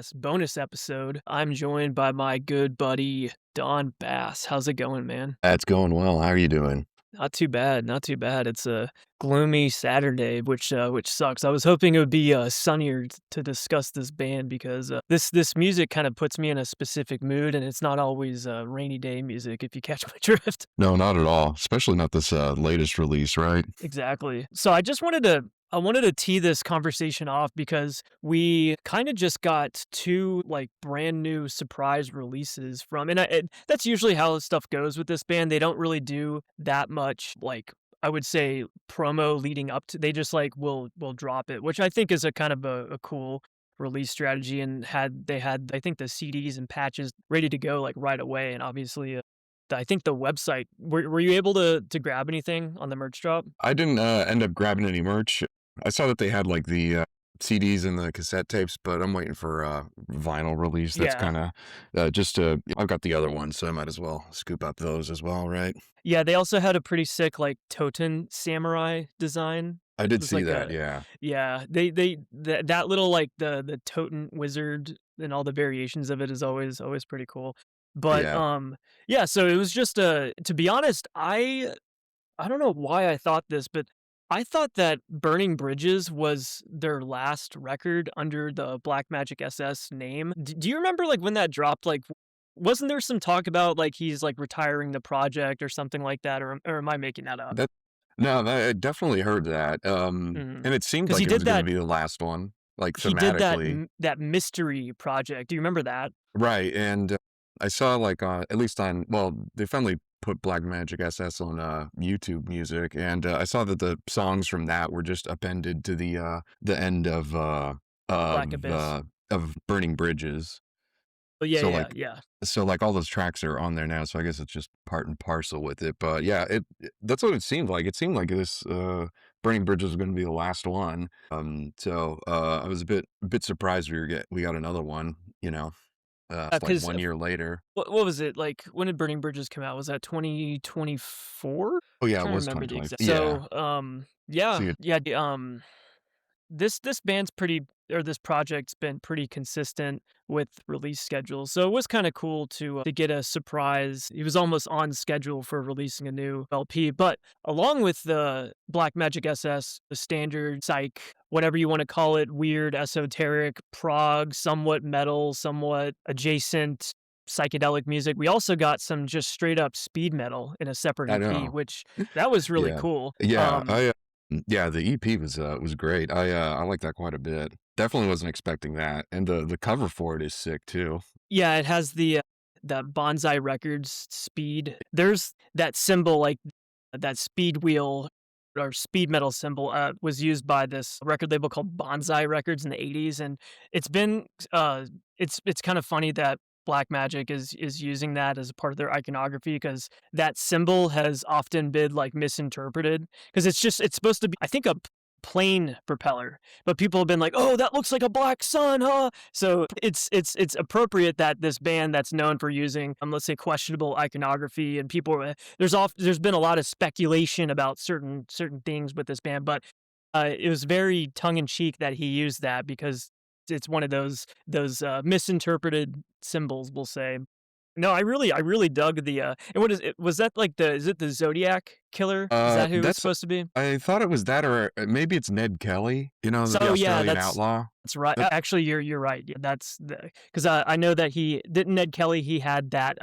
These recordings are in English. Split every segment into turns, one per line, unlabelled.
podcast bonus episode. I'm joined by my good buddy, Don Bass. How's it going, man?
That's going well. How are you doing?
Not too bad, not too bad. It's a gloomy Saturday, which sucks. I was hoping it would be sunnier to discuss this band because this music kind of puts me in a specific mood, and it's not always rainy day music. If you catch my drift.
No, not at all. Especially not this latest release, right?
Exactly. So I wanted to tee this conversation off because we kind of just got two like brand new surprise releases from, that's usually how stuff goes with this band. They don't really do that much, like I would say, promo leading up to. They just like will drop it, which I think is a kind of a cool release strategy. And they had I think the CDs and patches ready to go like right away, and obviously. I think the website. Were you able to grab anything on the merch drop?
I didn't end up grabbing any merch. I saw that they had like the CDs and the cassette tapes, but I'm waiting for vinyl release. That's
Yeah.
kind of just I've got the other ones, so I might as well scoop up those as well, right?
Yeah, they also had a pretty sick, like, Toten samurai design.
I
It
did
was
see
like
that,
a
yeah.
yeah, that little, like, the Toten wizard and all the variations of it is always pretty cool. But,
Yeah.
yeah, so it was just, to be honest, I don't know why I thought this, but I thought that Burning Bridges was their last record under the Black Magic SS name. Do you remember, like, when that dropped? Like, wasn't there some talk about, like, he's, like, retiring the project or something like that, or am I making that up?
That no, I definitely heard that. And it seemed
Because
like it was going to be the last one, like
he did that
thematically.
that mystery project. Do you remember that?
Right, and, I saw, like, at least on well, they finally put Black Magic SS on, YouTube Music, and, I saw that the songs from that were just appended to the end
Black Abyss.
of Burning Bridges.
Oh, yeah,
So,
yeah,
like
yeah.
all those tracks are on there now, so I guess it's just part and parcel with it, but yeah, that's what it seemed like. It seemed like this, Burning Bridges was gonna be the last one, so, I was a bit surprised we got another one, like
'Cause
1 year later.
what was it, like, when did Burning Bridges come out? Was that 2024?
Oh, yeah, it
Trying to
was
remember the
2020.
exact.
Yeah.
So, yeah,
See it.
yeah, this band's pretty, or this project's been pretty consistent with release schedules, so it was kinda cool to get a surprise. He was almost on schedule for releasing a new LP, but along with the Black Magic SS, the standard psych, whatever you wanna call it, weird, esoteric, prog, somewhat metal, somewhat adjacent psychedelic music, we also got some just straight up speed metal in a separate
I
EP,
know.
which that was really
Yeah.
cool.
Yeah, yeah, the EP was great. I like that quite a bit. Definitely wasn't expecting that, and the cover for it is sick too.
Yeah, it has that Bonsai Records speed. There's that symbol, like, that speed wheel or speed metal symbol, was used by this record label called Bonsai Records in the '80s, and it's been, it's kind of funny that Black Magic is using that as a part of their iconography because that symbol has often been, like, misinterpreted because it's supposed to be, I think, a plane propeller, but people have been like, "Oh, that looks like a black sun, huh?" So it's appropriate that this band that's known for using, let's say, questionable iconography, and there's been a lot of speculation about certain things with this band, but it was very tongue in cheek that he used that because it's one of those misinterpreted symbols, we'll say. No, I really dug and what is it? Was that like is it the Zodiac Killer? Is that who it's
That's
supposed to be?
I thought it was that or maybe it's Ned Kelly, the
So yeah,
Australian outlaw.
that's right.
That
Actually, you're right. Yeah, that's because I know that he didn't Ned Kelly. He had that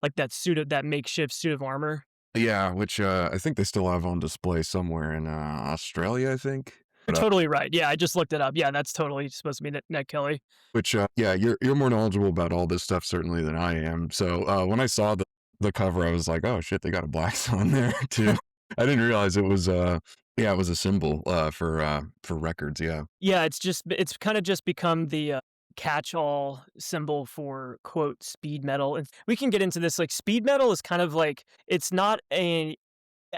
like that makeshift suit of armor.
yeah, which, I think they still have on display somewhere in, Australia, I think.
You're
But,
totally right. Yeah, I just looked it up. Yeah, that's totally supposed to be Ned Kelly.
which, yeah, you're more knowledgeable about all this stuff certainly than I am. So, when I saw the cover, I was like, "Oh shit, they got a black swan there too." I didn't realize it was, yeah, it was a symbol, for records, yeah.
Yeah, it's kind of just become the catch-all symbol for quote speed metal, and we can get into this. Like, speed metal is kind of like, it's not a,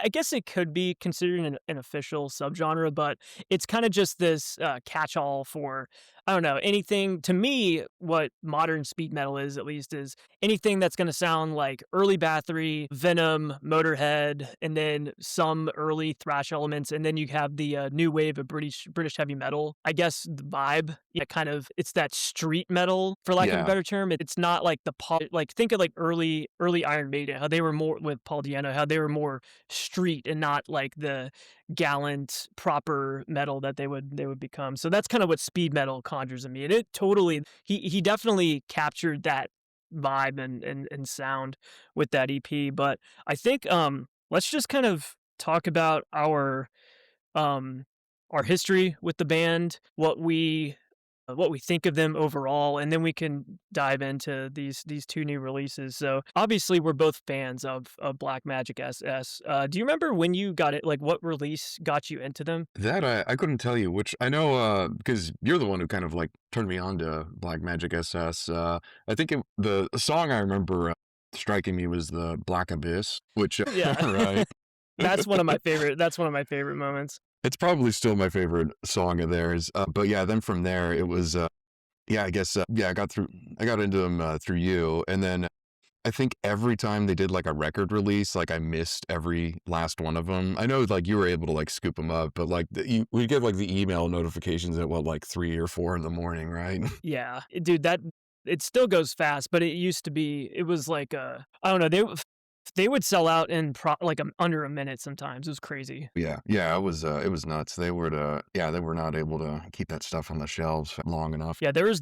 I guess it could be considered an official subgenre, but it's kind of just this catch-all for I don't know, anything to me, what modern speed metal is, at least, is anything that's gonna sound like early Bathory, Venom, Motorhead, and then some early thrash elements, and then you have the, new wave of British heavy metal. I guess the vibe, yeah, kind of it's that street metal, for lack of a
Yeah.
better term. It's not like the pop like, think of, like, early Iron Maiden, how they were more with Paul Di'Anno, how they were more street and not, like, the gallant, proper metal that they would become. So that's kind of what speed metal conjures in me. And it totally he definitely captured that vibe and sound with that EP. But I think let's just kind of talk about um our history with the band, what we think of them overall, and then we can dive into these two new releases. So obviously, we're both fans of Black Magic SS. Do you remember when you got it? Like, what release got you into them?
That I couldn't tell you, which I know, because you're the one who kind of, like, turned me on to Black Magic SS. I think the song I remember, striking me was the Black Abyss, which
Yeah,
right.
that's one of my favorite. That's one of my favorite moments.
It's probably still my favorite song of theirs, but yeah, then from there, it was, yeah, I guess, yeah, I got into them, through you, and then I think every time they did, like, a record release, like, I missed every last one of them. I know, like, you were able to, like, scoop them up, but, like, we'd get, like, the email notifications at, what, like, 3 or 4 in the morning, right?
Yeah, dude, that it still goes fast, but it used to be. It was like I don't know. They would sell out in like under a minute sometimes. It was crazy.
Yeah, yeah, it was nuts. They were not able to keep that stuff on the shelves long enough.
Yeah, there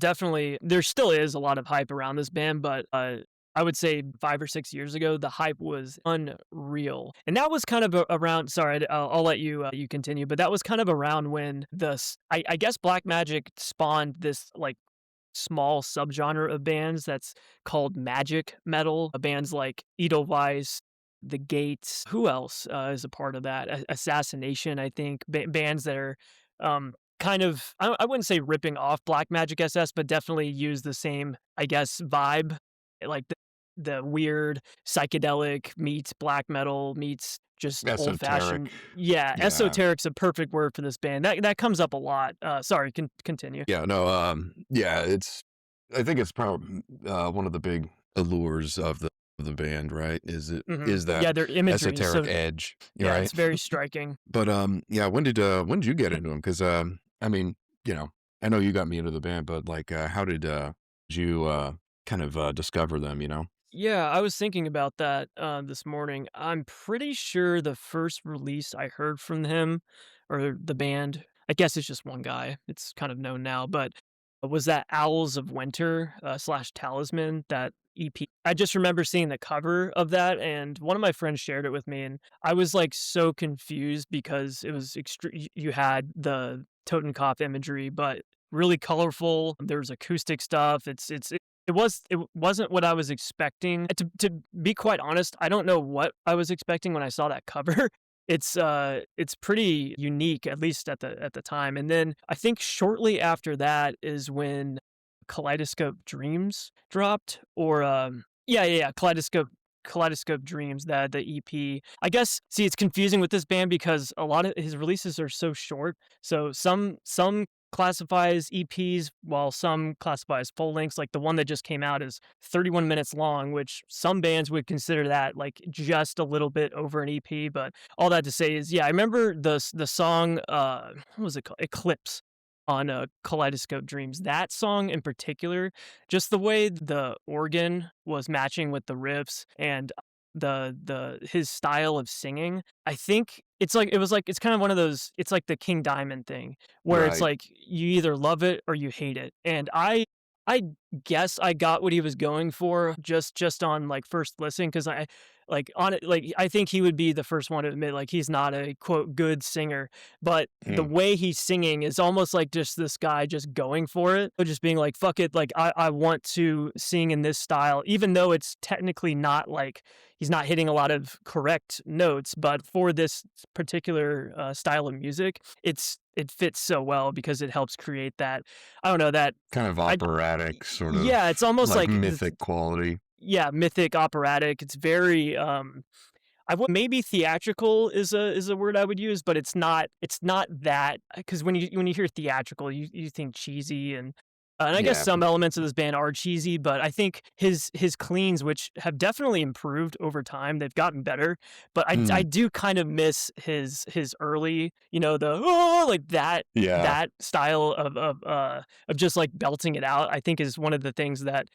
still is a lot of hype around this band, but I would say 5 or 6 years ago, the hype was unreal, and that was kind of around. Sorry, I'll let you you continue, but that was kind of around when I guess Black Magic spawned this like small subgenre of bands that's called magic metal. Bands like Edelweiss, The Gates. Who else is a part of that? Assassination, I think. Bands that are kind of, I wouldn't say ripping off Black Magic SS, but definitely use the same, I guess, vibe. Like the weird psychedelic meets black metal meets just old
Esoteric.
fashioned. Yeah,
Yeah.
esoteric's a perfect word for this band. That comes up a lot. Sorry, continue.
Yeah, no, yeah, I think it's probably one of the big allures of the band, right?
Mhm.
Is that
Yeah, their imagery is
esoteric
so
edge,
yeah,
right?
it's very striking.
But, yeah, when did you get into them? Because I mean, you know, I know you got me into the band, but, like, how did you, kind of, discover them, you know?
Yeah, I was thinking about that, this morning. I'm pretty sure the first release I heard from him or the band, I guess it's just one guy, it's kind of known now, but was that Owls of Winter, slash Talisman, that EP. I just remember seeing the cover of that, and one of my friends shared it with me, and I was, like, so confused because it was you had the Totenkopf imagery, but really colorful, there was acoustic stuff, it wasn't what I was expecting. To be quite honest, I don't know what I was expecting when I saw that cover. It's pretty unique, at least at the time, and then I think shortly after that is when Kaleidoscope Dreams dropped, or, yeah, Kaleidoscope Dreams, the EP. I guess see, it's confusing with this band because a lot of his releases are so short, so some classify as EPs, while some classify as full lengths. Like, the one that just came out is 31 minutes long, which some bands would consider that, like, just a little bit over an EP, but all that to say is, yeah, I remember the song, what was it called? Eclipse on, Kaleidoscope Dreams. That song in particular, just the way the organ was matching with the riffs and the his style of singing, I think it's kind of one of those, it's like the King Diamond thing, where it's
Right.
like you either love it or you hate it, and I guess I got what he was going for just on, like, first listen, because I like, on it like, I think he would be the first one to admit, like, he's not a, quote, "good singer," but the
Mm.
way he's singing is almost like just this guy just going for it, just being like, "Fuck it, like, I want to sing in this style," even though it's technically not, like, he's not hitting a lot of correct notes, but for this particular, style of music, it fits so well because it helps create that, I don't know, that
Kind of
I
operatic, sort
yeah,
of,
it's almost
like,
like
mythic quality.
yeah, mythic, operatic. It's very, I would maybe theatrical is a word I would use, but it's not that because when you hear theatrical, you think cheesy and I guess
Yeah.
some elements of this band are cheesy, but I think his cleans, which have definitely improved over time, they've gotten better. But I
Mm,
do kind of miss his early, the oh, like
yeah.
that style of just like belting it out. I think is one of the things that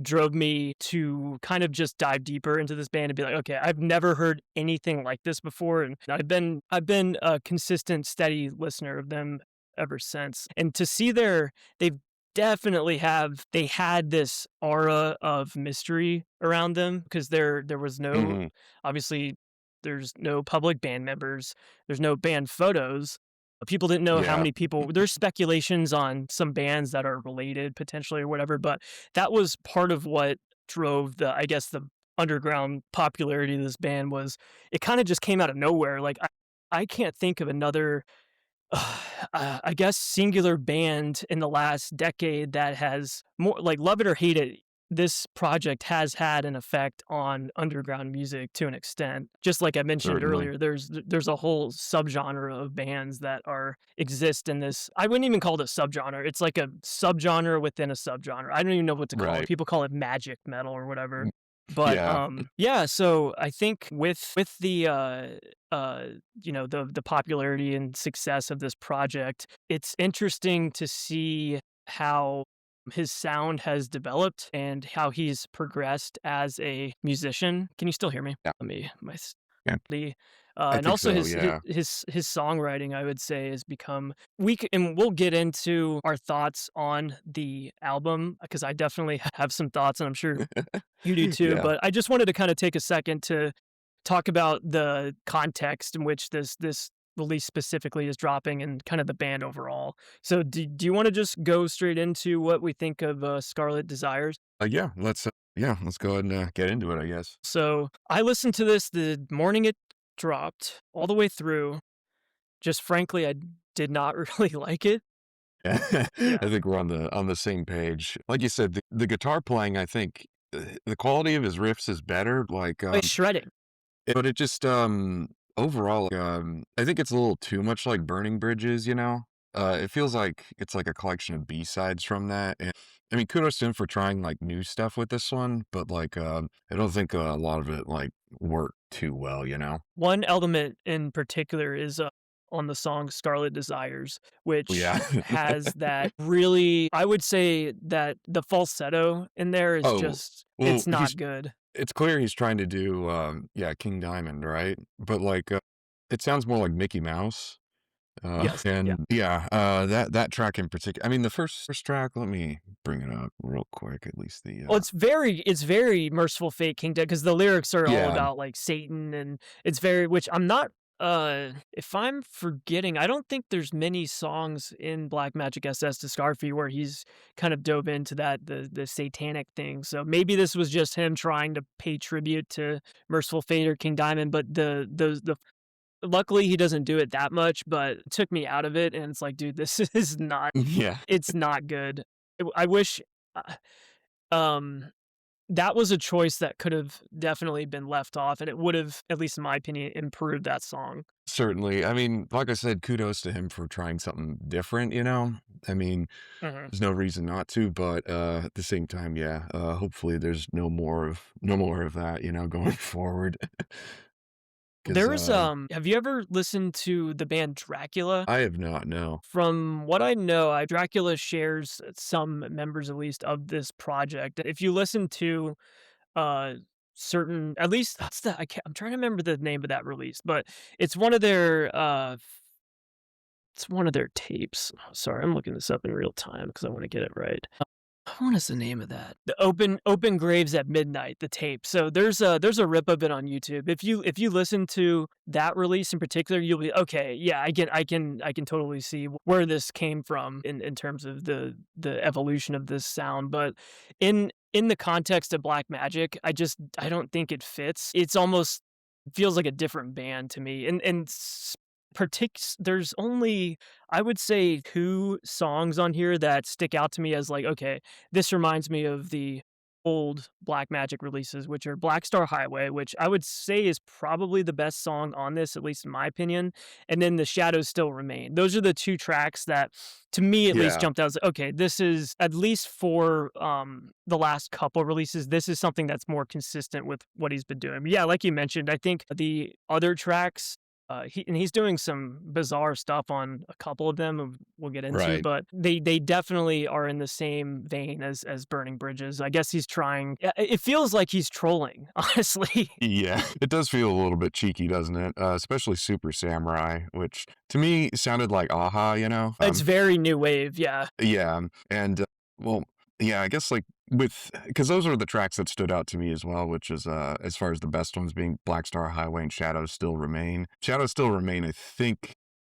drove me to kind of just dive deeper into this band and be like, okay, I've never heard anything like this before, and I've been a consistent, steady listener of them ever since. And to see they've definitely they had this aura of mystery around them because there was no
Mhm.
obviously there's no public band members, there's no band photos. People didn't know how
Yeah.
many people. There's speculations on some bands that are related potentially or whatever, but that was part of what drove I guess, the underground popularity of this band was it kinda just came out of nowhere, like, I can't think of another, I guess, singular band in the last decade that has more like, love it or hate it, this project has had an effect on underground music to an extent. Just like I mentioned
Certainly.
earlier, there's a whole subgenre of bands that exist in this. I wouldn't even call it a subgenre. It's like a subgenre within a subgenre. I don't even know what to call it.
Right.
People call it magic metal or whatever.
Mm,
But
yeah.
yeah, so I think with the the popularity and success of this project, it's interesting to see how his sound has developed and how he's progressed as a musician. Can you still hear me?
Yeah.
Let me my
Yeah.
study.
I
And
think
also
so, yeah.
his songwriting, I would say, has become and we'll get into our thoughts on the album because I definitely have some thoughts, and I'm sure you do too.
Yeah.
But I just wanted to kind of take a second to talk about the context in which this release specifically is dropping and kind of the band overall. So do you want to just go straight into what we think of Scarlet Desires?
Yeah, let's go ahead and, get into it, I guess.
So I listened to this the morning it dropped all the way through. Just frankly, I did not really like it.
I
Yeah.
think we're on the same page. Like you said, the guitar playing, I think, the quality of his riffs is better, like,
It's shredding.
but it just, overall, I think it's a little too much like Burning Bridges, you know? It feels like it's like a collection of B-sides from that, and, I mean, kudos to him for trying, like, new stuff with this one, but, like, I don't think a lot of it, like, worked too well, you know?
One element in particular is, on the song "Scarlet Desires," which
Yeah.
has that really I would say that the falsetto in there is
Oh,
just
well,
it's not good.
it's clear he's trying to do, yeah, King Diamond, right? But, like, it sounds more like Mickey Mouse,
Yes, yeah.
and yeah, that track in particular. I mean, the first track, let me bring it up real quick, at least
Well, it's very Merciful Fate, King Dead, because the lyrics are all
yeah,
about, like, Satan, and it's very which I'm not, if I'm forgetting, I don't think there's many songs in Black Magic SS Discography where he's kind of dove into the satanic thing, so maybe this was just him trying to pay tribute to Merciful Fate or King Diamond, but the luckily, he doesn't do it that much, but it took me out of it, and it's like, "Dude, this is not
yeah.
it's not good." I wish, uh um, that was a choice that could have definitely been left off, and it would have, at least in my opinion, improved that song.
Certainly. I mean, like I said, kudos to him for trying something different, you know? I mean,
Mhm.
there's no reason not to, but, at the same time, yeah, hopefully there's no more of that, you know, going forward. 'Cause,
Have you ever listened to the band Dracula?
I have not, no.
From what I know, Dracula shares some members, at least, of this project. If you listen to uh certain at least that's the I'm trying to remember the name of that release, but it's one of their it's one of their tapes. Oh, sorry, I'm looking this up in real time because I want to get it right. What is the name of that? The Open Graves at Midnight, the tape. So there's a rip of it on YouTube. If you listen to that release in particular, you'll be okay. Yeah, I can totally see where this came from in terms of the evolution of this sound. But in the context of Black Magic, I don't think it fits. It's almost feels like a different band to me. There's only I would say 2 songs on here that stick out to me as like, okay, this reminds me of the old Black Magic releases, which are Black Star Highway, which I would say is probably the best song on this, at least in my opinion, and then The Shadows Still Remain. Those are the 2 tracks that, to me at least,
Yeah.
jumped out as, okay, this is at least for, the last couple releases, this is something that's more consistent with what he's been doing. But yeah, like you mentioned, I think the other tracks, he's doing some bizarre stuff on a couple of them, we'll get into,
Right.
but they definitely are in the same vein as Burning Bridges. I guess he's trying. It feels like he's trolling, honestly.
Yeah, it does feel a little bit cheeky, doesn't it? Especially Super Samurai, which to me sounded like Aha, you know?
It's very new wave, yeah.
Yeah, and, well, yeah, I guess, like, with because those are the tracks that stood out to me as well, which is, as far as the best ones being Black Star Highway and Shadows Still Remain. Shadows Still Remain, I think,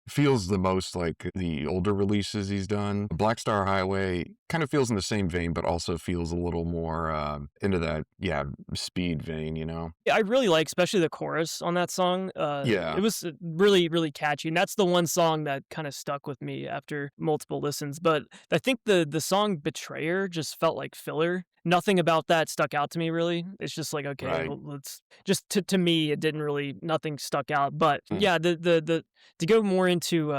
feels the most like the older releases he's done. Black Star Highway kind of feels in the same vein, but also feels a little more, into that, yeah, speed vein, you know?
Yeah, I really like especially the chorus on that song. It
Yeah,
was really, really catchy, and that's the one song that kinda stuck with me after multiple listens, but I think the song "Betrayer" just felt like filler. Nothing about that stuck out to me really. It's just like, okay,
right.
well, let's just to me, it didn't really nothing stuck out, but
Mm.
yeah, the to go more into,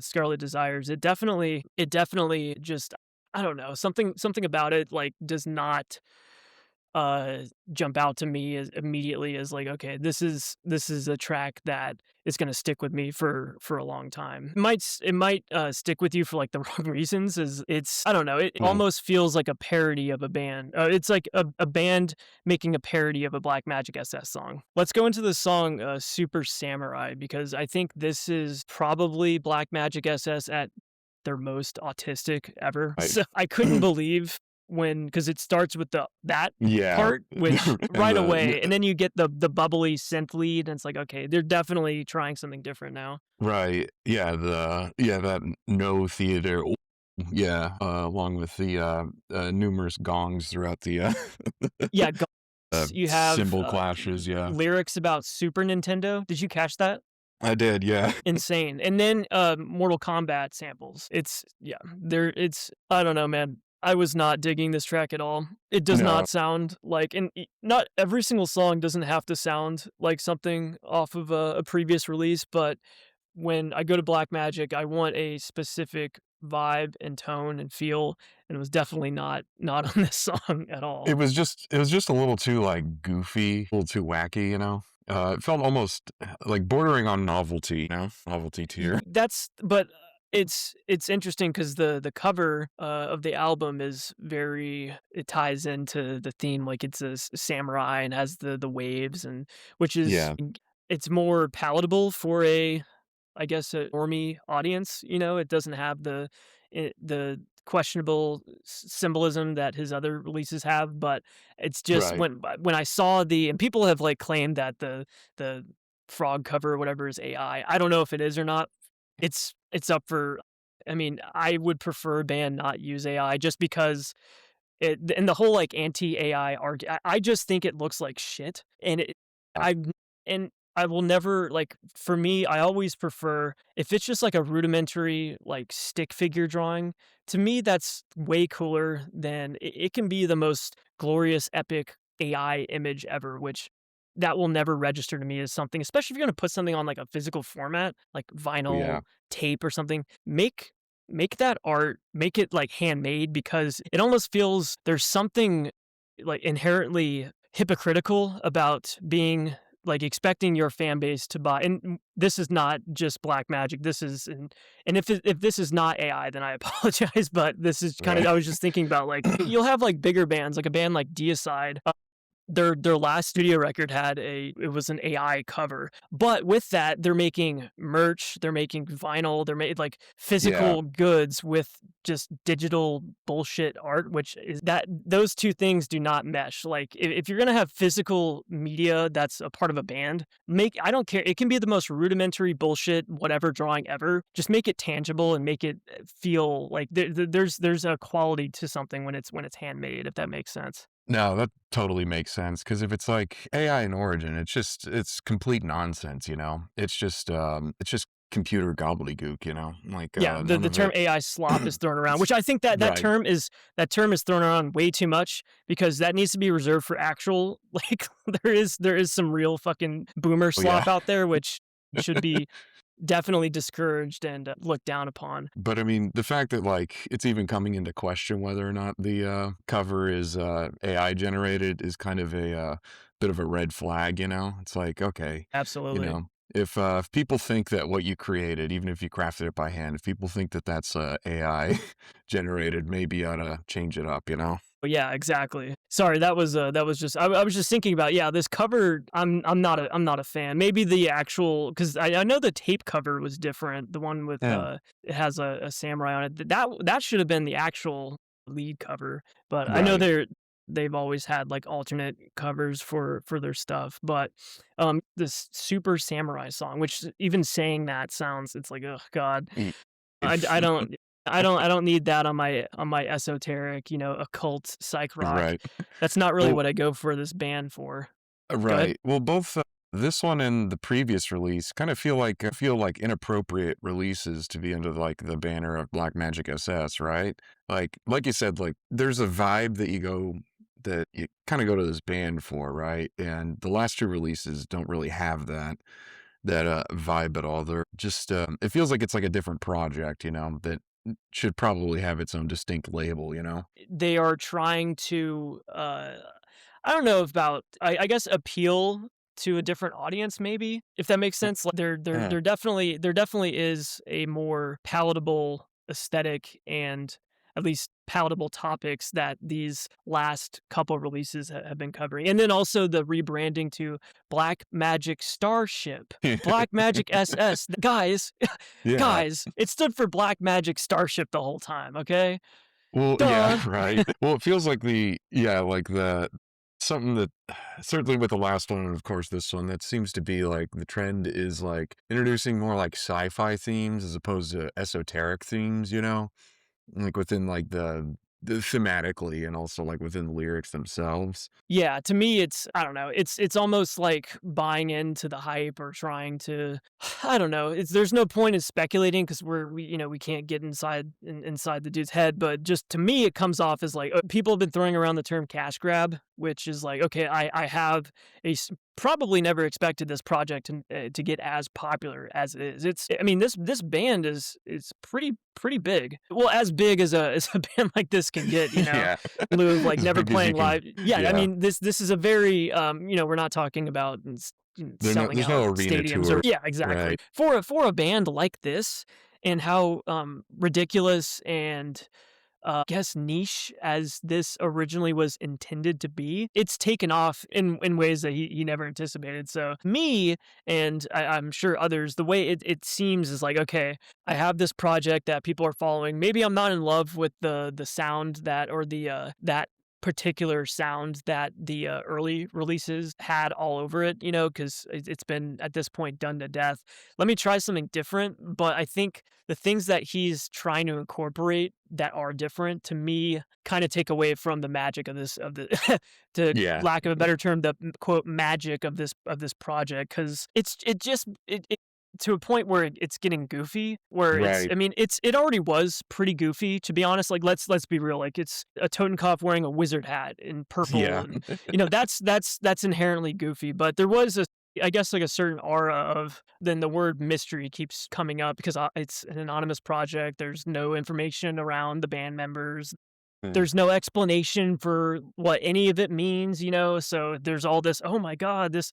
Scarlet Desires, it definitely just I don't know, something about it, like, does not uh jump out to me as immediately as like, okay, this is a track that is going to stick with me for a long time. It might stick with you for like the wrong reasons. Is it's I don't know, it
Mm.
almost feels like a parody of a band. It's like a band making a parody of a Black Magic SS song. Let's go into the song Super Samurai, because I think this is probably Black Magic SS at their most autistic ever.
Right.
So I couldn't believe when, because it starts with that
Yeah,
part, which
and
right away, and then you get the bubbly synth lead, and it's like, okay, they're definitely trying something different now.
right, yeah, that no theater, yeah, along with the, numerous gongs throughout the,
Yeah, Gods, you have
cymbal clashes, yeah.
lyrics about Super Nintendo. Did you catch that?
I did, yeah.
Insane. And then Mortal Kombat samples. It's yeah, there it's I don't know, man. I was not digging this track at all. It does
No,
not sound like, and not every single song doesn't have to sound like something off of a previous release, but when I go to Black Magic, I want a specific vibe and tone and feel, and it was definitely not on this song at all.
it was just a little too, like, goofy, a little too wacky, you know? It felt almost, like, bordering on novelty, you know? Novelty tier.
That's but it's interesting because the cover of the album is very, it ties into the theme, like it's a samurai and has the waves, and which is
Yeah,
it's more palatable for a, I guess, a normie audience. It doesn't have the questionable symbolism that his other releases have, but it's just
right.
when I saw and people have like claimed that the frog cover or whatever is AI. I don't know if it is or not. It's up for. I mean, I would prefer a band not use AI just because and the whole like anti AI arg. I just think it looks like shit, and
Yeah,
I and I will never like. For me, I always prefer if it's just like a rudimentary like stick figure drawing. To me, that's way cooler than it can be the most glorious, epic AI image ever, which that will never register to me as something, especially if you're gonna put something on like a physical format, like
yeah,
vinyl, tape, or something. Make that art, make it like handmade, because it almost feels there's something like inherently hypocritical about being like expecting your fan base to buy. And this is not just Black Magic. This is and if this is not AI, then I apologize. But this is kind of,
right.
I was just thinking about like you'll have like bigger bands, like a band like Deicide. Their last studio record had it was an AI cover. But with that, they're making merch, they're making vinyl, they're made like
Yeah.
physical goods with just digital bullshit art, which is that those two things do not mesh. Like if you're gonna have physical media that's a part of a band, I don't care. It can be the most rudimentary bullshit, whatever drawing ever. Just make it tangible and make it feel like there's a quality to something when it's handmade, if that makes sense.
No, that totally makes sense. Because if it's like AI in origin, it's complete nonsense, you know? It's just computer gobbledygook, like,
Yeah,
none
the
of
term
it.
AI slop is thrown around, which I think that
Right.
that term is thrown around way too much because that needs to be reserved for actual like, there is some real fucking boomer
Oh, yeah.
slop out there, which should be definitely discouraged and, looked down upon.
But, I mean, the fact that, like, it's even coming into question whether or not the, cover is, AI generated is kind of a, bit of a red flag, you know? It's like, okay, you
Absolutely.
know, if people think that what you created, even if you crafted it by hand, if people think that that's, AI generated, maybe you ought to change it up, you know?
But yeah, exactly. Sorry, that was just I was just thinking about, yeah, this cover, I'm not a fan. Maybe the actual, because I know the tape cover was different, the one with,
Yeah.
it has a samurai on it. That should have been the actual lead cover, but I know
Right.
they've always had, like, alternate covers for their stuff, but, this Super Samurai song, which even saying that sounds, it's like, oh god.
Mm.
I don't I don't need that on my esoteric, occult psych rock.
Right.
That's not really
Well,
what I go for this band for. Go ahead.
right. Well, both, this one and the previous release kind of feel like inappropriate releases to be under, like, the banner of Black Magic SS, right? Like you said, like, there's a vibe that you kinda go to this band for, right? And the last 2 releases don't really have that vibe at all. They're just, it feels like it's like a different project, that should probably have its own distinct label, you know?
They are trying to, I don't know about, I guess, appeal to a different audience, maybe, if that makes sense. Like,
Yeah.
there definitely is a more palatable aesthetic and at least palatable topics that these last couple releases have been covering. And then also the rebranding to Black Magic Starship, Black Magic SS. Guys,
Yeah.
guys, it stood for Black Magic Starship the whole time, okay?
Well, yeah,
Duh.
right. Well, it feels like like the something that certainly with the last one and of course this one, that seems to be like the trend is like introducing more like sci-fi themes as opposed to esoteric themes, like within like the thematically and also like within the lyrics themselves.
Yeah, to me, it's, I don't know, it's almost like buying into the hype or trying to, I don't know, it's, there's no point in speculating because we can't get inside the dude's head, but just to me, it comes off as like, people have been throwing around the term cash grab, which is like, okay, I have probably never expected this project to get as popular as it is. It's, I mean, this band is pretty big. Well, as big as a as a band like this can get,
Yeah.
in lieu of, like,
As
never
big as you
playing
can.
live. Yeah, I
Yeah.
mean, this is a very, we're not talking about selling
There's no
out
arena
stadiums or,
tour.
yeah, exactly.
Right.
For a band like this and how, ridiculous and, guess niche as this originally was intended to be, it's taken off in ways that he never anticipated. So me, and I'm sure others, the way it seems is like, okay, I have this project that people are following. Maybe I'm not in love with the sound that, or the that particular sound that the early releases had all over it, because it's been at this point done to death. Let me try something different. But I think the things that he's trying to incorporate that are different, to me, kind of take away from the magic of this, of the to
Yeah.
lack of a better term, the quote magic of this project, because it to a point where it's getting goofy, where it's,
Right.
I mean, it already was pretty goofy, to be honest. Like, let's be real, like, it's a Totenkopf wearing a wizard hat in purple,
Yeah.
and that's inherently goofy. But there was a, I guess, like, a certain aura of, then the word mystery keeps coming up because, it's an anonymous project. There's no information around the band members.
Mm.
There's no explanation for what any of it means, so there's all this, oh my god, this.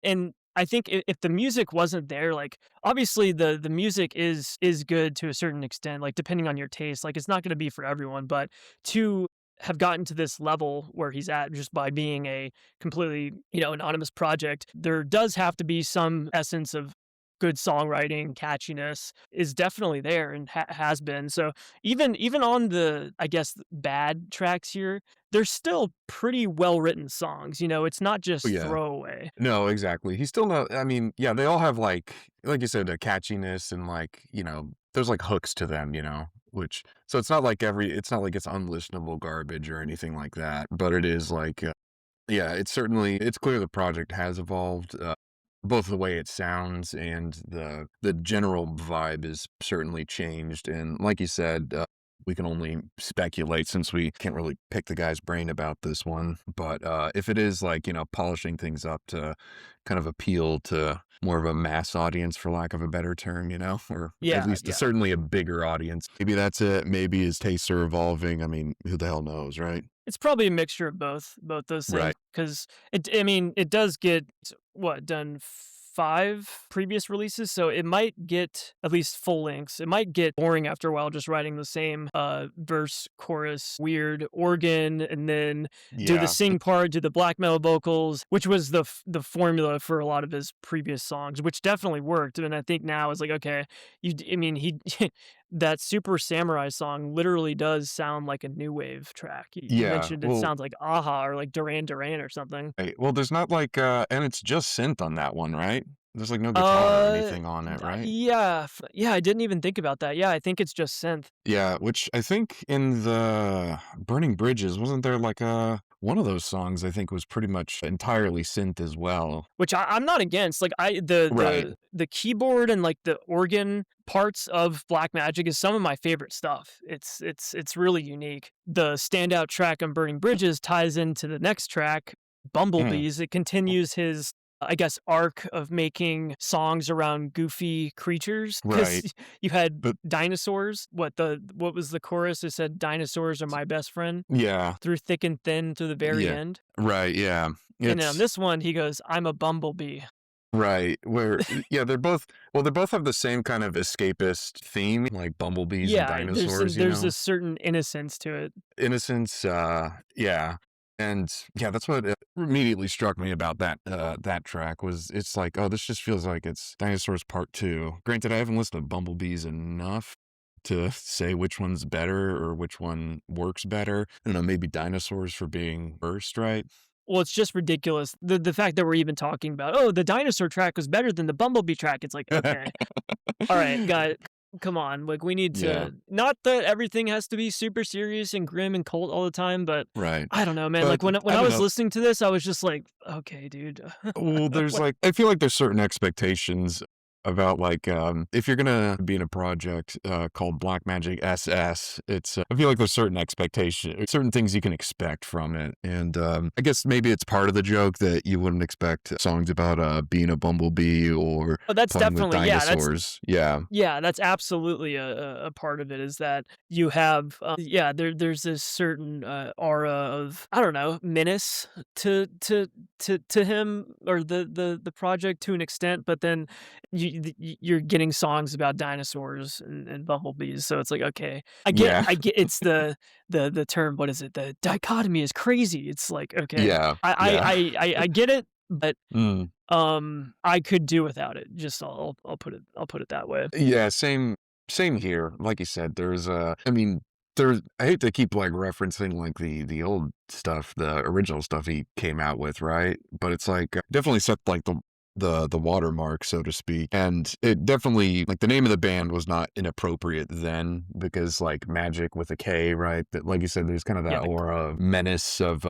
And I think if the music wasn't there, like, obviously the music is good to a certain extent, like, depending on your taste, like, it's not gonna be for everyone, but to have gotten to this level where he's at just by being a completely, anonymous project, there does have to be some essence of good songwriting, catchiness is definitely there and has been. So even on the, I guess, bad tracks here, there's still pretty well written songs. It's not
Oh,
just
yeah.
throwaway.
No, exactly. He's still not, I mean, yeah, they all have like you said, a catchiness and like, there's like hooks to them, which so it's not like it's unlistenable garbage or anything like that, but it is like, yeah, it's clear the project has evolved. both the way it sounds and the general vibe is certainly changed. And like you said, we can only speculate since we can't really pick the guy's brain about this one. But if it is like, polishing things up to kind of appeal to more of a mass audience, for lack of a better term, or at
Yeah,
least
yeah.
certainly a bigger audience. Maybe that's it. Maybe his tastes are evolving. I mean, who the hell knows, right?
It's probably a mixture of both those things,
Right.
because I mean, it does get what, done 5 previous releases, so it might get at least full lengths. It might get boring after a while just writing the same, verse, chorus, weird organ, and then do the
Yeah.
sing part, do the black metal vocals, which was the formula for a lot of his previous songs, which definitely worked, and I think now it's like, okay, I mean, he that Super Samurai song literally does sound like a new wave track. You
Yeah.
mentioned it
Well,
sounds like Aha or like Duran Duran or something.
well, there's not like, and it's just synth on that one, right? There's like no guitar or anything on it, right?
Yeah, yeah, I didn't even think about that. Yeah, I think it's just synth,
Yeah, which I think in the Burning Bridges, wasn't there like one of those songs I think was pretty much entirely synth as well.
which I'm not against. Like
Right.
the keyboard and like the organ parts of Black Magic is some of my favorite stuff. It's really unique. The standout track on Burning Bridges ties into the next track,
Mm,
Bumblebees. It continues his, I guess, arc of making songs around goofy creatures, because
right.
you had
But
dinosaurs. What was the chorus? It said, "Dinosaurs are my best friend."
yeah,
Through thick and thin to the very
yeah.
end.
Right, yeah.
And on
It's
this one, he goes, "I'm a bumblebee."
right, where yeah, they both have the same kind of escapist theme, like bumblebees and
Yeah,
dinosaurs,
there's a certain innocence to it.
Innocence, yeah, and yeah, that's what immediately struck me about that track was it's like, oh, this just feels like it's Dinosaurs Part 2. Granted, I haven't listened to Bumblebees enough to say which one's better or which one works better. I don't know, maybe Dinosaurs for being first, right?
Well, it's just ridiculous. The fact that we're even talking about, "Oh, the dinosaur track was better than the bumblebee track." It's like, "Okay. Alright, guy, come on." Like, we need
Yeah,
to, not that everything has to be super serious and grim and cold all the time, but
right.
I don't know, man.
But
Like, when
I
I
don't
was
know.
listening to this, I was just like, "Okay, dude."
Well, there's
What
like I feel like there's certain expectations about like if you're gonna be in a project called Black Magic SS, it's I feel like there's certain expectation, certain things you can expect from it, and I guess maybe it's part of the joke that you wouldn't expect songs about being a bumblebee or
Oh, that's
playing with
definitely,
dinosaurs. Yeah,
yeah, that's absolutely a part of it, is that you have, yeah, there's this certain, aura of, I don't know, menace to him or the project to an extent, but then you're getting songs about dinosaurs and bumblebees, so it's like, okay,
yeah,
I get it's the term, what is it? The dichotomy is crazy. It's like, okay,
yeah, yeah.
I get it, but
Mm.
I could do without it. Just I'll put it that way.
Yeah, same here. Like you said, there's I mean, there's I hate to keep like referencing like the old stuff, the original stuff he came out with, right? But it's like definitely set like the watermark, so to speak. And it definitely like the name of the band was not inappropriate then because like magic with a K, right? That like you said, there's kind of
Yeah,
that aura of menace of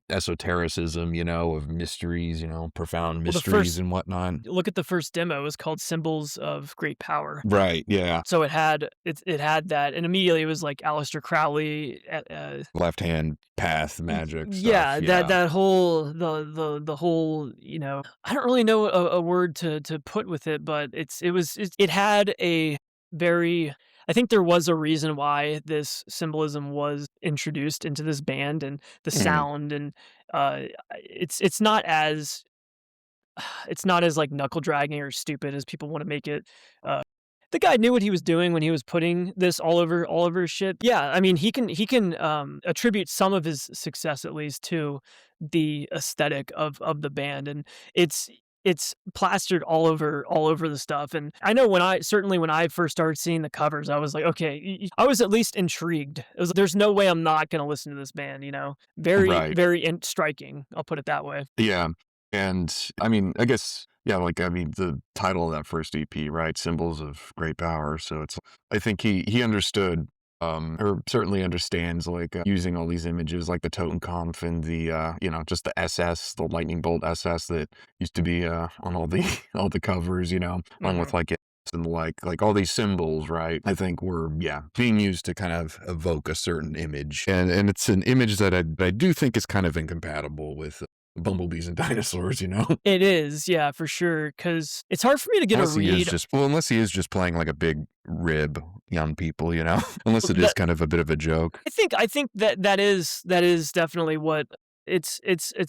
esotericism, of mysteries, profound
well, the
mysteries
first
and whatnot.
look at the first demo. It was called "Symbols of Great Power."
Right, yeah.
So it had that, and immediately it was like Aleister Crowley,
Left hand path magic stuff,
yeah,
yeah.
that whole the whole, I don't really know a word to put with it, but it had a very, I think there was a reason why this symbolism was introduced into this band, and the
Mhm.
sound, and it's not as it's not as like knuckle dragging or stupid as people want to make it. Uh, the guy knew what he was doing when he was putting this all over his shit. Yeah, I mean, he can attribute some of his success at least to the aesthetic of the band, and it's it's plastered all over the stuff. And I know when I first started seeing the covers, I was like, okay, I was at least intrigued. It was, there's no way I'm not gonna listen to this band.
Right.
Striking. I'll put it that way.
Yeah, and, I mean, I guess yeah, like, I mean, the title of that first EP, right? Symbols of Great Power, so it's I think he understood or certainly understands like using all these images like the Totenkopf and the just the SS, the lightning bolt SS that used to be on all the all the covers, along with
Mhm.
like and like all these symbols, right? I think were being used to kind of evoke a certain image, and it's an image that I do think is kind of incompatible with bumblebees and dinosaurs.
It is, yeah, for sure. Because it's hard for me to get a read.
Unless he is just playing like a big rib on people. Unless it is
That
kind of a bit of a joke.
I think that that is definitely what it's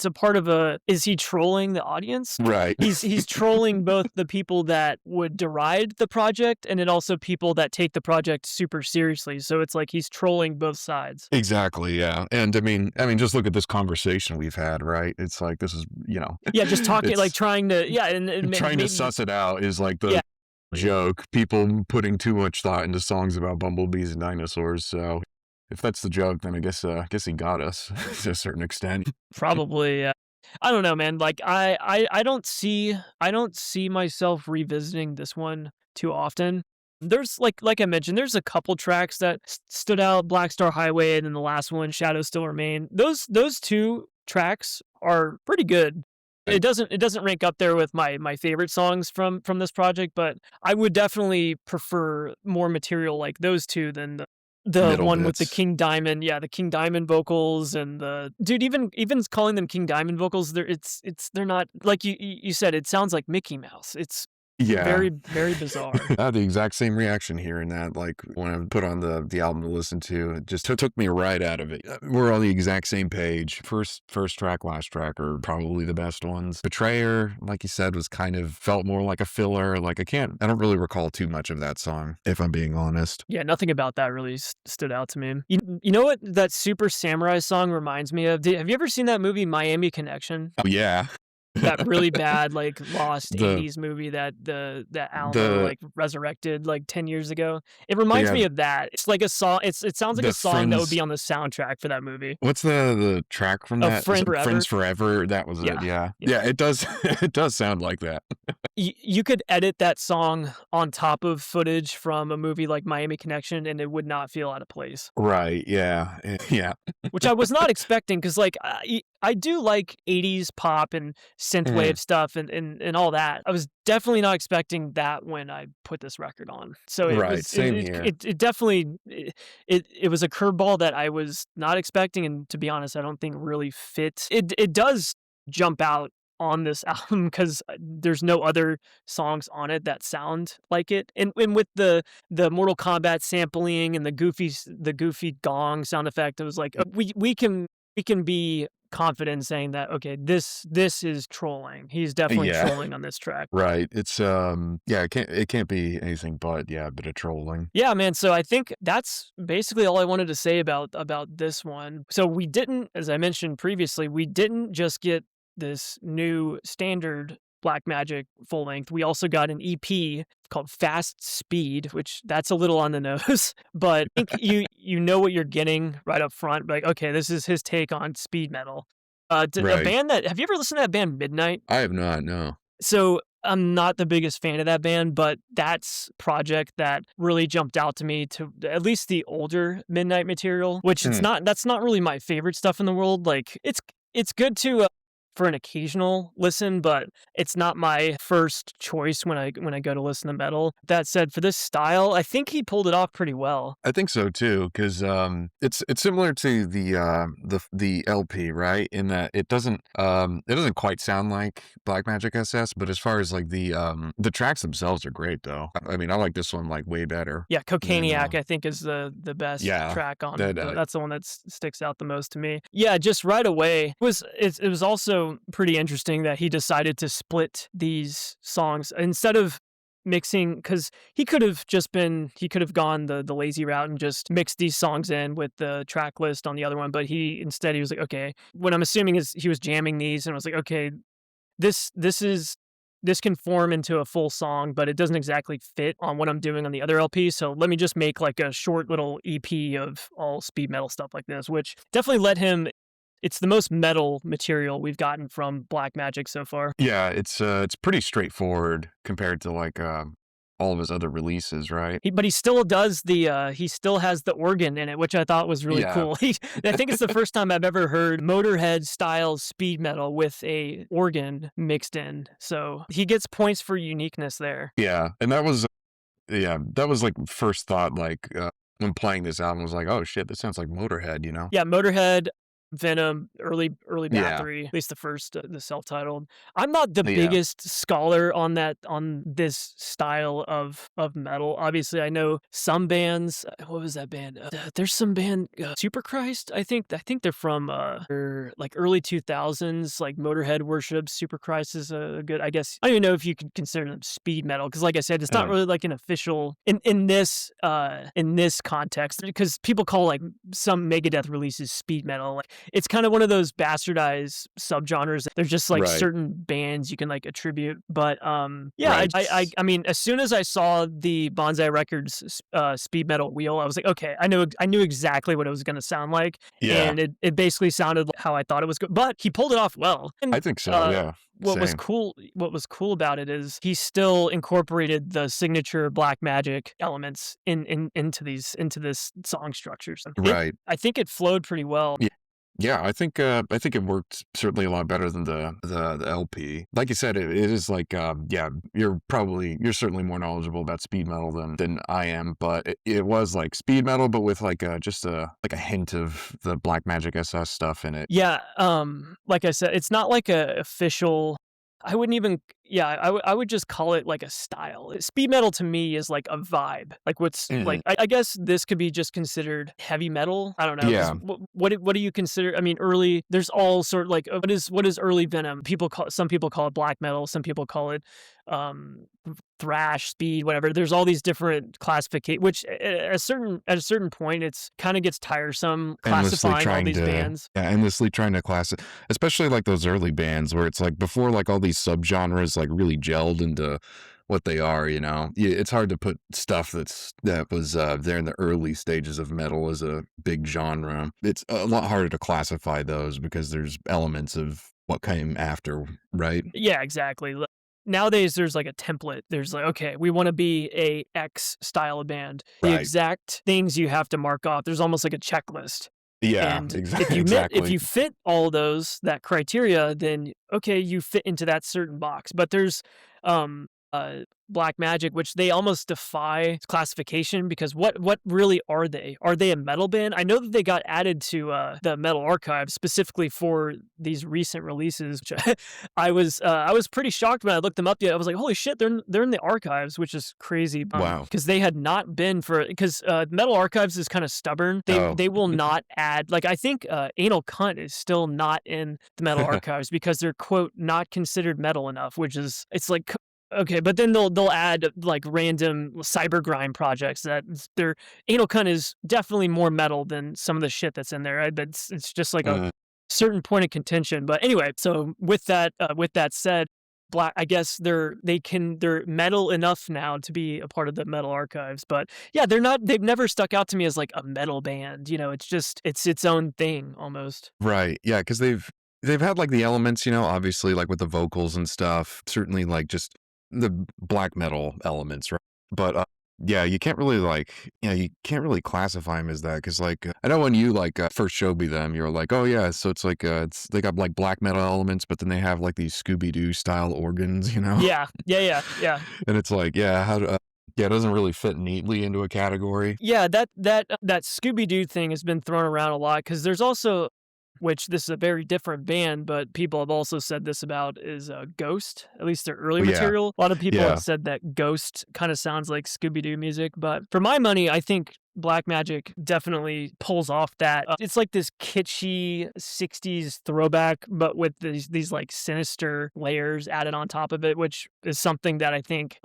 a part of a is he trolling the audience?
Right.
He's trolling both the people that would deride the project and then also people that take the project super seriously, so it's like he's trolling both sides.
Exactly, yeah, and I mean, just look at this conversation we've had, right? It's like this is,
Yeah, just talking like,
it's
trying to yeah, and
trying to
maybe
suss it out is like the
yeah,
joke. People putting too much thought into songs about bumblebees and dinosaurs, so if that's the joke, then I guess he got us to a certain extent.
probably, yeah. I don't know, man, like, I don't see myself revisiting this one too often. There's like I mentioned, there's a couple tracks that stood out, Black Star Highway and then the last one, Shadows Still Remain. Those 2 tracks are pretty good.
Right.
It doesn't rank up there with my favorite songs from this project, but I would definitely prefer more material like those 2 than the
Middle
one with the
bits.
King Diamond, yeah, the King Diamond vocals and the dude, even calling them King Diamond vocals, they're not like you said, it sounds like Mickey Mouse. It's
Yeah.
very, very bizarre.
I had the exact same reaction hearing that, like, when I put on the album to listen to, it just took me right out of it. We're on the exact same page. First track, last track are probably the best ones. Betrayer, like you said, was kind of felt more like a filler. Like, I don't really recall too much of that song, if I'm being honest.
Yeah, nothing about that really stood out to me. You know what that Super Samurai song reminds me of? Have you ever seen that movie Miami Connection?
Oh, yeah.
That really bad, like, lost
The
'80s movie that Alamo,
the
like, resurrected, like, 10 years ago. It reminds
yeah,
me of that. It's like a song it sounds like a
the
song that would be
Friends
on the soundtrack for that movie.
what's the track from
A
that? Is
Friend
it
Forever?
Friends Forever? That was it,
Yeah,
yeah.
yeah.
Yeah, it does it does sound like that.
You could edit that song on top of footage from a movie like Miami Connection, and it would not feel out of place.
Right, yeah, yeah.
Which I was not expecting, because like, I do like '80s pop and
Mhm.
synthwave stuff and all that. I was definitely not expecting that when I put this record on. So it
Right,
was it
same
it
here.
it it definitely it was a curveball that I was not expecting, and to be honest, I don't think really fit. It does jump out on this album because there's no other songs on it that sound like it. And with the Mortal Kombat sampling and the goofy gong sound effect, it was like, we can be confident in saying that, okay, this is trolling. He's definitely
Yeah,
trolling on this track.
right, it's, yeah, it can't be anything but, yeah, a bit of trolling.
Yeah, man. So I think that's basically all I wanted to say about this one. So we didn't, as I mentioned previously, we didn't just get this new standard Black Magic full length. We also got an EP called Fast Speed, which that's a little on the nose, but I think you know what you're getting right up front. Like, okay, this is his take on speed metal. A
Right.
band that have you ever listened to that band Midnight?
I have not, no.
So, I'm not the biggest fan of that band, but that's project that really jumped out to me, to at least the older Midnight material, which
Mm,
that's not really my favorite stuff in the world. Like, it's good to, for an occasional listen, but it's not my first choice when I go to listen to metal. That said, for this style, I think he pulled it off pretty well.
I think so too, 'cause, it's similar to the LP, right? In that it doesn't quite sound like Black Magic SS, but as far as, like, the tracks themselves are great, though. I mean, I like this one, like, way better
Yeah,
than,
Cocainiac, I think, is the best
yeah,
track on
that,
that's the one that sticks out the most to me. Yeah, just right away, it was also pretty interesting that he decided to split these songs instead of mixing, because he could have gone the lazy route and just mixed these songs in with the track list on the other one, but he was like, "Okay," what I'm assuming is he was jamming these and was like, "Okay, this can form into a full song, but it doesn't exactly fit on what I'm doing on the other LP. So let me just make like a short little EP of all speed metal stuff like this," which definitely let him. It's the most metal material we've gotten from Black Magic so far.
yeah, it's pretty straightforward compared to, like, all of his other releases, right?
But he still does he still has the organ in it, which I thought was really
Yeah.
cool. I think it's the first time I've ever heard Motorhead style speed metal with a organ mixed in. So he gets points for uniqueness there.
Yeah, and that was, like, first thought, like, when playing this album was like, "Oh, shit, this sounds like Motorhead," you know?
Yeah, Motorhead, Venom, early
Yeah,
Bathory, at least the first, the self-titled. I'm not the
yeah,
biggest scholar on this style of metal. Obviously, I know some bands. What was that band? There's some band, Superchrist. I think they're from they're like early 2000s. Like Motorhead worships Superchrist is a good. I guess I don't even know if you could consider them speed metal because, like I said, it's not
uh,
really like an official in this context because people call like some Megadeth releases speed metal. Like it's kind of one of those bastardized subgenres. They're just like
right,
certain bands you can like attribute. But yeah,
right.
I mean, as soon as I saw the Bonsai Records speed metal wheel, I was like, okay, I knew exactly what it was going to sound like,
Yeah,
and it basically sounded like how I thought it was. But he pulled it off well,
I
and
think so, yeah, same.
what was cool about it is he still incorporated the signature Black Magic elements into this song structures. And
Right.
I think it flowed pretty well.
Yeah. Yeah, I think it worked certainly a lot better than the LP. Like you said, it is like, yeah, you're certainly more knowledgeable about speed metal than I am, but it was like speed metal, but with like just a hint of the Black Magic SS stuff in it.
Yeah, like I said, it's not like a official. I wouldn't even. Yeah, I would just call it like a style. Speed metal to me is like a vibe. Like what's
Mhm.
like I guess this could be just considered heavy metal. I don't know because
Yeah,
what do you consider? I mean, early. There's all sort like what is early Venom? Some people call it black metal. Some people call it um thrash, speed, whatever. There's all these different classification. Which at a certain point, it's kind of gets tiresome
endlessly
classifying all
trying
these
to
bands.
yeah, endlessly trying to class it, especially like those early bands where it's like before like all these subgenres like really gelled into what they are, you know. Yeah, it's hard to put stuff that was there in the early stages of metal as a big genre. It's a lot harder to classify those because there's elements of what came after, right?
Yeah, exactly. Nowadays, there's like a template. There's like, okay, we want to be a X style of band. The
Right.
exact things you have to mark off. There's almost like a checklist.
Yeah,
And if
exactly.
you fit all those that criteria, then okay, you fit into that certain box. But there's um Black Magic, which they almost defy classification because what really are they? Are they a metal band? I know that they got added to the Metal Archive specifically for these recent releases. Which I was pretty shocked when I looked them up. Yet I was like, holy shit, they're in the archives, which is crazy.
Wow.
Because they had not been for because Metal Archives is kind of stubborn.
Oh.
They will not add like I think Anal Cunt is still not in the Metal Archives because they're quote not considered metal enough, which is it's like okay, but then they'll add like random cyber grind projects that their Anal Cunt is definitely more metal than some of the shit that's in there. Right? But it's just like a
Uh,
certain point of contention. But anyway, so with that said, Black I guess they're metal enough now to be a part of the Metal Archives. But yeah, they've never stuck out to me as like a metal band. You know, it's just it's its own thing almost.
right. Yeah, because they've had like the elements, you know, obviously like with the vocals and stuff, certainly like just the black metal elements, right? But yeah, you can't really like, yeah, you can't really classify them as that because like I know when you like first showed me them, you were like, oh yeah, so it's like it's they got like black metal elements, but then they have like these Scooby Doo style organs, you know,
Yeah, yeah.
and it's like, yeah, how do, yeah, it doesn't really fit neatly into a category.
Yeah, that Scooby Doo thing has been thrown around a lot because there's also, which this is a very different band, but people have also said this about is Ghost, at least their early
Yeah,
material. A lot of people have
yeah,
said that Ghost kind of sounds like Scooby Doo music, but for my money, I think Black Magic definitely pulls off that. It's like this kitschy 60s throwback, but with these like sinister layers added on top of it, which is something that I think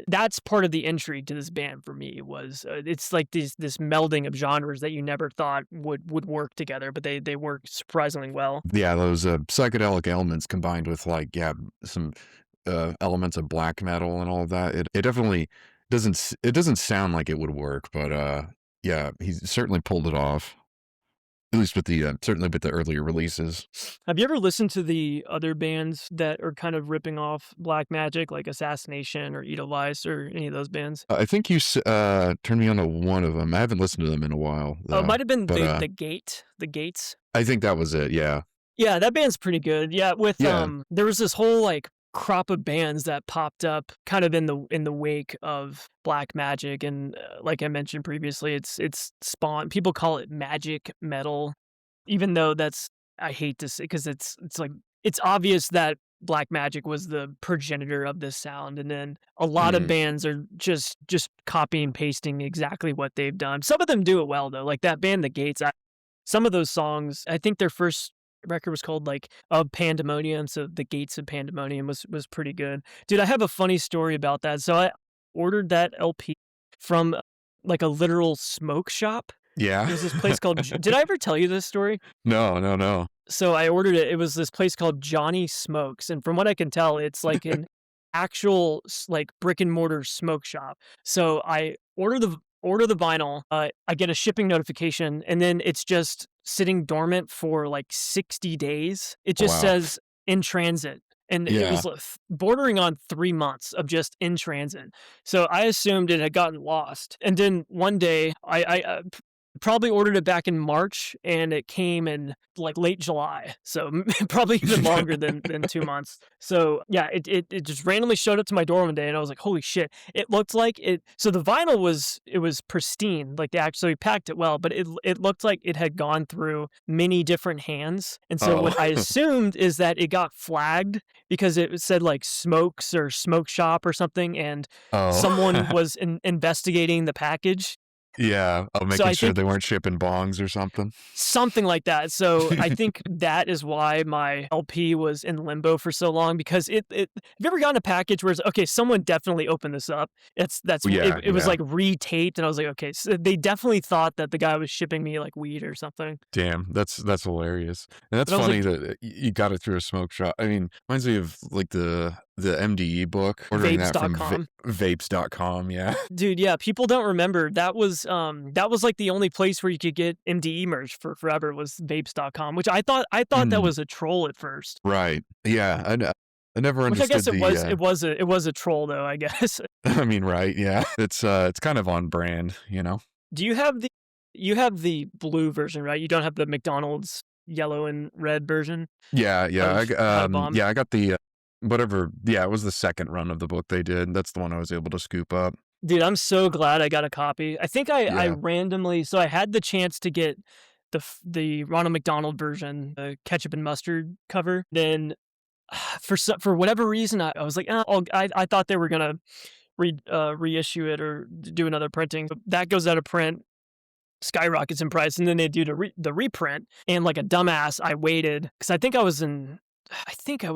that's part of the entry to this band for me was it's like this melding of genres that you never thought would work together, but they work surprisingly well.
yeah. Those psychedelic elements combined with like yeah some elements of black metal and all of that. It definitely it doesn't sound like it would work, but yeah, he certainly pulled it off. At least with the certainly with the earlier releases.
Have you ever listened to the other bands that are kind of ripping off Black Magic, like Assassination or Edelweiss or any of those bands?
I think you turned me on to one of them. I haven't listened to them in a while
Oh, it
though,
might have been
but
the Gates.
I think that was it. Yeah,
Yeah, that band's pretty good. Yeah, with
yeah.
there was this whole like crop of bands that popped up kind of in the wake of Black Magic, and like I mentioned previously, it's spawned. People call it magic metal, even though that's I hate to say because it's like it's obvious that Black Magic was the progenitor of this sound, and then a lot of
Mm,
bands are just copy and pasting exactly what they've done. Some of them do it well though, like that band, The Gates. Some of those songs, I think their first record was called, like, Of Pandemonium, so The Gates of Pandemonium was pretty good. Dude, I have a funny story about that. So I ordered that LP from, like, a literal smoke shop.
yeah.
It was this place called J did I ever tell you this story?
No, no, no.
So I ordered it. It was this place called Johnny Smokes, and from what I can tell, it's like an actual like brick and mortar smoke shop. So I order the vinyl. I get a shipping notification, and then it's just sitting dormant for like 60 days. It just
Wow.
says in transit. And it
Yeah.
was bordering on 3 months of just in transit. So I assumed it had gotten lost. And then one day, probably ordered it back in March, and it came in like late July. So probably even longer than 2 months. So yeah, it just randomly showed up to my door one day, and I was like, holy shit! It looked like it. So the vinyl was pristine, like they actually packed it well, but it looked like it had gone through many different hands. And so
Oh.
what I assumed is that it got flagged because it said like smokes or smoke shop or something, and
Oh.
someone was investigating the package.
Yeah. Oh,
So
making
I
sure
think
they weren't shipping bongs or something.
something like that. So I think that is why my LP was in limbo for so long, because it have you ever gotten a package where it's okay, someone definitely opened this up.
Yeah,
It was
yeah.
like retaped, and I was like, okay, so they definitely thought that the guy was shipping me like weed or something.
Damn, that's hilarious. And that's
But I was
funny
like,
that you got it through a smoke shop. I mean, reminds me of like the MDE book, ordering that from
vapes.com.
vapes.com. Yeah.
Dude, yeah, people don't remember. That was like the only place where you could get MDE merch for forever was vapes.com, which I thought that
Mm,
was a troll at first.
right. Yeah. I never
Which I guess
understood the
it was a troll though, I guess.
I mean, right, yeah. It's kind of on brand, you know?
Do you have the blue version, right? You don't have the McDonald's yellow and red version
Yeah, yeah.
of How to Bomb?
Yeah, I got the whatever. Yeah, it was the second run of the book they did. That's the one I was able to scoop up.
Dude, I'm so glad I got a copy. I think I
Yeah.
randomly so I had the chance to get the Ronald McDonald version, the ketchup and mustard cover. Then for whatever reason, I was like, I thought they were gonna reissue it or do another printing. So that goes out of print, skyrockets in price, and then they do the reprint. And like a dumbass, I waited because I think I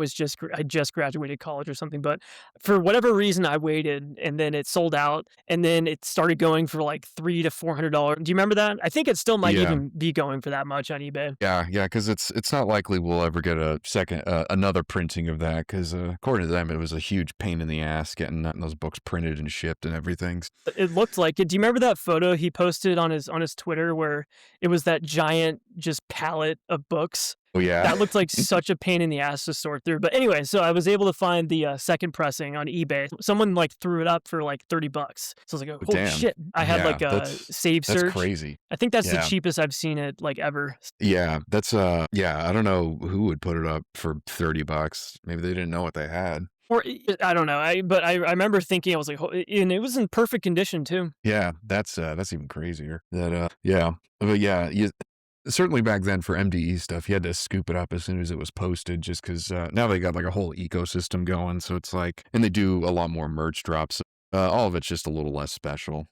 just graduated college or something, but for whatever reason, I waited, and then it sold out, and then it started going for like $300 to $400. Do you remember that? I think it still might
Yeah.
even be going for that much on eBay.
Yeah, yeah, because it's not likely we'll ever get a second another printing of that. Because according to them, it was a huge pain in the ass getting those books printed and shipped and everything.
It looked like it. Do you remember that photo he posted on his Twitter where it was that giant just pallet of books?
Oh, yeah.
That looked like such a pain in the ass to sort through. But anyway, so I was able to find the second pressing on eBay. Someone like threw it up for like $30. So I was like, oh,
Oh,
holy
damn.
shit! I had
Yeah,
like a save
that's
search.
crazy.
I think that's the
Yeah.
cheapest I've seen it like ever.
Yeah, that's yeah, I don't know who would put it up for $30. Maybe they didn't know what they had.
Or I don't know. I remember thinking I was like, and it was in perfect condition too.
Yeah, that's even crazier. That yeah. But yeah, you certainly back then for MDE stuff, you had to scoop it up as soon as it was posted just 'cause now they got like a whole ecosystem going, so it's like and they do a lot more merch drops. All of it's just a little less special.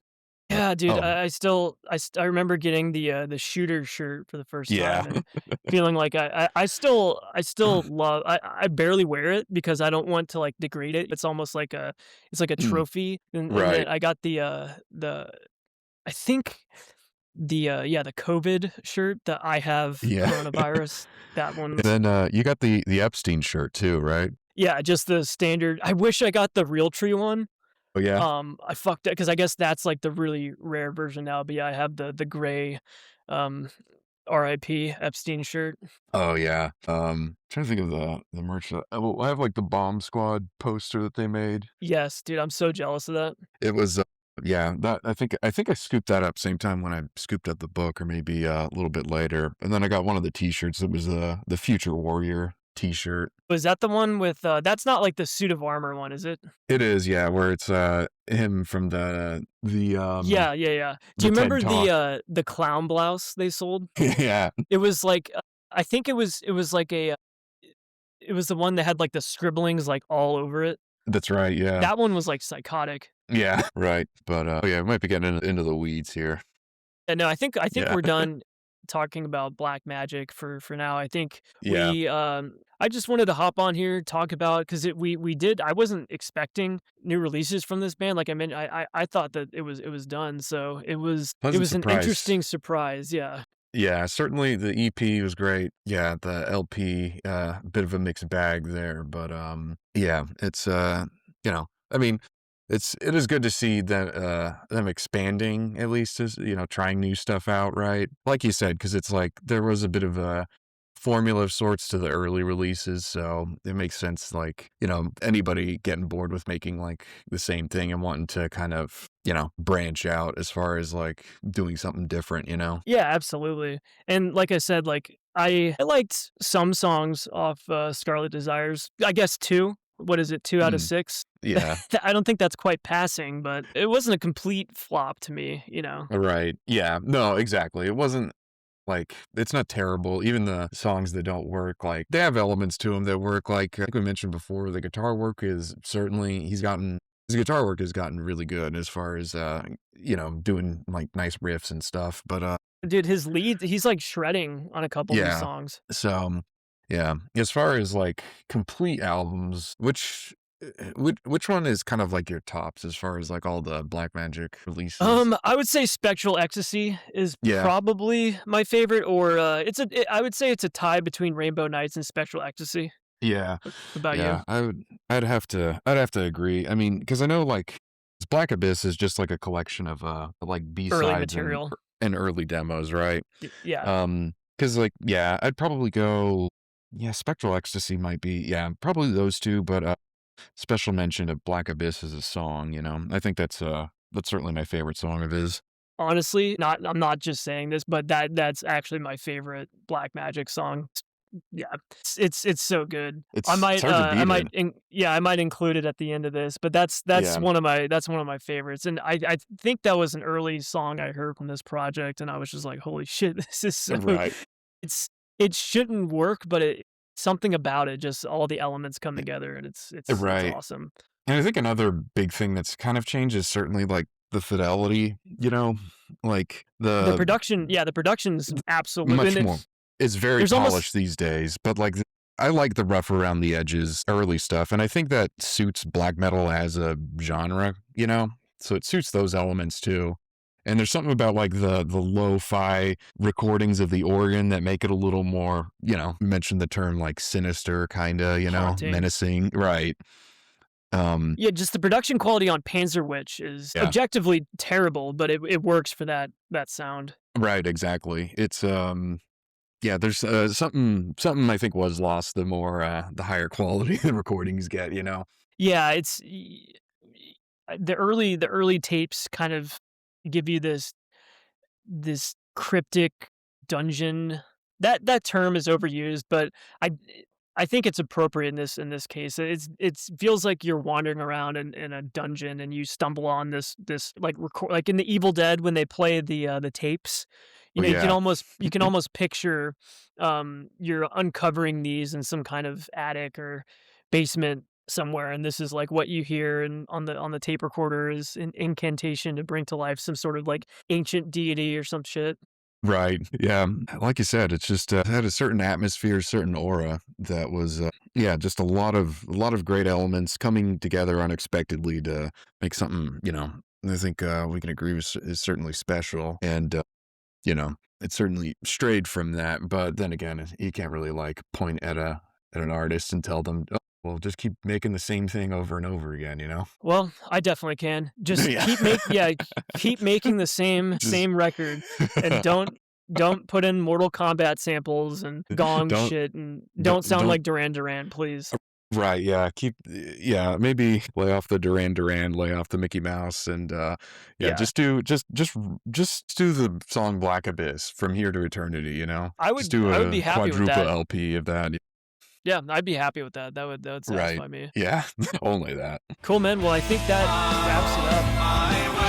But
Yeah, dude,
oh,
I remember getting the shooter shirt for the first
yeah.
time and feeling like I still love I barely wear it because I don't want to like degrade it. It's like a
Mm,
trophy, and then
right.
I got the I think the COVID shirt that I have
Yeah.
coronavirus. That
And
one's
then you got the Epstein shirt too, right?
yeah, just the standard. I wish I got the real tree one.
Oh yeah.
I fucked it because I guess that's like the really rare version now. But yeah, I have the gray, um R.I.P. Epstein shirt.
Oh, yeah. Trying to think of the merch that well, I have, like, the Bomb Squad poster that they made.
Yes, dude, I'm so jealous of that.
It was, yeah, that I think I scooped that up same time when I scooped up the book or maybe, a little bit later, and then I got one of the T-shirts that was, the Future Warrior T-shirt.
Was that the one with, that's not like the suit of armor one, is it?
It is, yeah, where it's, him from
Yeah, yeah, yeah. Do
the
you
TED
remember
Talk.
the clown blouse they sold?
Yeah,
It was like, I think it was like it was the one that had, like, the scribblings, like, all over it.
that's right, yeah.
That one was, like, psychotic.
Yeah, right, but, oh, yeah, we might be getting into the weeds here.
And no, I think
Yeah.
we're done talking about Black Magic for now. I think
Yeah,
I just wanted to hop on here, talk about because we did I wasn't expecting new releases from this band. Like I mentioned, I thought that it was done. So it
pleasant
was an
surprise.
interesting surprise. Yeah.
Yeah, certainly the EP was great. Yeah, the LP, bit of a mixed bag there, but, yeah, it's, I mean, it is good to see that, them expanding at least as trying new stuff out, right? Like you said, because it's like there was a bit of a formula of sorts to the early releases, so it makes sense, like, anybody getting bored with making, like, the same thing and wanting to kind of, branch out as far as, like, doing something different, you know?
Yeah, absolutely. And like I said, like I liked some songs off Scarlet Desires. I guess two. What is it? Two out of
Mm,
six.
yeah,
I don't think that's quite passing, but it wasn't a complete flop to me. You know.
right. Yeah, no, exactly. It wasn't like it's not terrible. Even the songs that don't work, like they have elements to them that work. Like I think we mentioned before, the guitar work is certainly he's gotten his guitar work has gotten really good as far as doing like nice riffs and stuff. But
Dude, his lead, he's like shredding on a couple of these
yeah,
songs.
so yeah, as far as like complete albums, which one is kind of like your tops as far as like all the Black Magic releases?
I would say Spectral Ecstasy is
Yeah.
probably my favorite, or I would say it's a tie between Rainbow Nights and Spectral Ecstasy.
Yeah,
What about you?
yeah, I'd have to agree. I mean, because I know, like, Black Abyss is just, like, a collection of, like,
Early
B-sides and
material.
and early demos, right?
Yeah.
Because like, yeah, I'd probably go yeah, Spectral Ecstasy might be yeah, probably those 2, but, special mention of Black Abyss as a song, I think that's certainly my favorite song of his.
Honestly, I'm not just saying this, but that's actually my favorite Black Magic song. Yeah, it's so good.
It's hard to beat it.
I might include it at the end of this, but that's
Yeah,
one of my favorites, and I think that was an early song I heard from this project, and I was just like, "Holy shit, this is so."
right,
It's it shouldn't work, but something about it, just all the elements come together, and it's
right.
awesome.
And I think another big thing that's kind of changed is certainly, like, the fidelity, like,
The production's absolute, and
much more it's very
there's almost
polished these days, but, like, I like the rough around the edges early stuff, and I think that suits black metal as a genre, So it suits those elements too. And there's something about, like, the lo-fi recordings of the organ that make it a little more, you mentioned the term, like, sinister kinda,
haunting.
menacing. Right. Um,
Yeah, just the production quality on Panzer Witch is
yeah.
objectively terrible, but it works for that sound.
Right, exactly. It's, yeah, there's, something I think was lost the higher quality the recordings get?
Yeah, the early tapes kind of give you this cryptic dungeon. That term is overused, but I I think it's appropriate in this case. It feels like you're wandering around in a dungeon and you stumble on this like record like in the Evil Dead when they play the tapes.
Oh,
You can
yeah.
almost picture you're uncovering these in some kind of attic or basement somewhere, and this is like what you hear and on the tape recorder is an incantation to bring to life some sort of like ancient deity or some shit.
Right, yeah, like you said, it's just, had a certain atmosphere, certain aura that was, yeah, just a lot of great elements coming together unexpectedly to make something, I think, we can agree is certainly special, and, it certainly strayed from that, but then again, you can't really, like, point at an artist and tell them, "Oh, well, just keep making the same thing over and over again?"
Well, I definitely can. Just
Yeah.
keep making the same
Just
same record and don't Don't put in Mortal Kombat samples and gong
Don't
shit, and don't
don't
sound
don't
like Duran Duran, please.
Right, yeah, yeah, maybe lay off the Duran Duran, lay off the Mickey Mouse, and, yeah,
Yeah.
just do the song Black Abyss, From Here to Eternity, you know? Just do
I would be
a
happy with
quadruple
that.
LP of that.
Yeah, I'd be happy with that. That would
Right.
satisfy me.
Yeah, only that.
Cool, man. Well, I think that wraps it up.